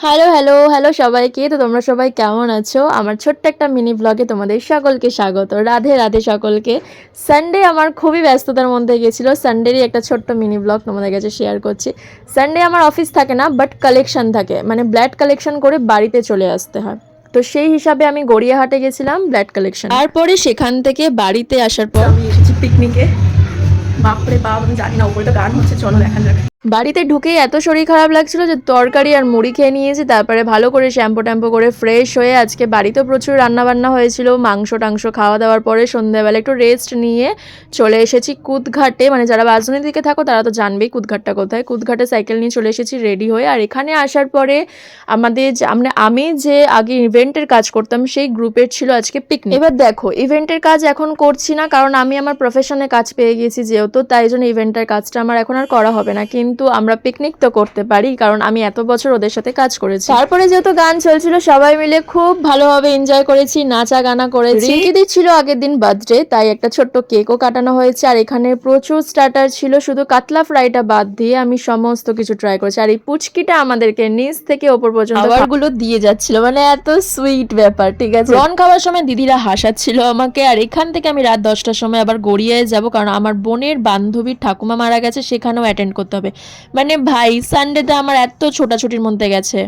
Hello, hello, hello সবাইকে। তো তোমরা সবাই কেমন আছো? আমার ছোট্ট একটা মিনি ব্লগে তোমাদের সকলকে স্বাগত। রাধে, রাধে সকলকে। সানডে আমার খুবই ব্যস্ততার মধ্যে গেছিল। সানডেরই একটা ছোট্ট মিনি ব্লগ তোমাদের কাছে শেয়ার করছি। সানডে আমার অফিস থাকে না, বাট কালেকশন থাকে। মানে ব্লাড কালেকশন করে বাড়িতে চলে আসতে হয়। তো সেই হিসাবে আমি গড়িয়াহাটে গেছিলাম ব্লাড কালেকশন। তারপরে সেখান থেকে বাড়িতে আসার পর আমি এসেছি পিকনিকে। বাপরে বাপ, আমি জানি না, উপরে তো গান হচ্ছে, চলো দেখা যাক। বাড়িতে ঢুকেই এত শরীর খারাপ লাগছিল যে তরকারি আর মুড়ি খেয়ে নিয়েছি। তারপরে ভালো করে শ্যাম্পু ট্যাম্পু করে ফ্রেশ হয়ে আজকে বাড়িতেও প্রচুর রান্নাবান্না হয়েছিল, মাংস টাংস খাওয়া দাওয়ার পরে সন্ধ্যাবেলা একটু রেস্ট নিয়ে চলে এসেছি কুদঘাটে। মানে যারা বাজনী দিকে থাকো তারা তো জানবেই কুদঘাটটা কোথায়। কুদঘাটে সাইকেল নিয়ে চলে এসেছি রেডি হয়ে। আর এখানে আসার পরে আমি যে আগে ইভেন্টের কাজ করতাম সেই গ্রুপের ছিল আজকে পিকনিক। এবার দেখো, ইভেন্টের কাজ এখন করছি না, কারণ আমি আমার প্রফেশনে কাজ পেয়ে গেছি যেহেতু, তাই জন্য ইভেন্টের কাজটা আমার এখন আর করা হবে না। কিন্তু আমরা পিকনিক তো করতে পারি, কারণ আমি এত বছর ওদের সাথে কাজ করেছি। তারপরে যেহেতু গান চলছিল, সবাই মিলে খুব ভালোভাবে এনজয় করেছি, নাচা গানা করেছি। রিঙ্কিদির ছিল আগের দিন বার্থডে, তাই একটা ছোট্ট কেকও কাটানো হয়েছে। আর এখানে প্রচুর স্টার্টার ছিল, শুধু কাতলা ফ্রাইটা বাদ দিয়ে আমি সমস্ত কিছু ট্রাই করেছি। আর এই পুচকিটা আমাদেরকে নিচ থেকে ওপর পর্যন্ত খাবারগুলো দিয়ে যাচ্ছিল, মানে এত সুইট ব্যাপার। ঠিক আছে, রন খাওয়ার সময় দিদিরা হাসাচ্ছিল আমাকে। আর এখান থেকে আমি রাত 10টার সময় আবার গড়িয়ায় যাব, কারণ আমার বোনের বান্ধবীর ঠাকুমা মারা গেছে, সেখানেও অ্যাটেন্ড করতে হবে। মানে ভাই, সানডেতে আমার এত ছোটাছুটির মধ্যে গেছে।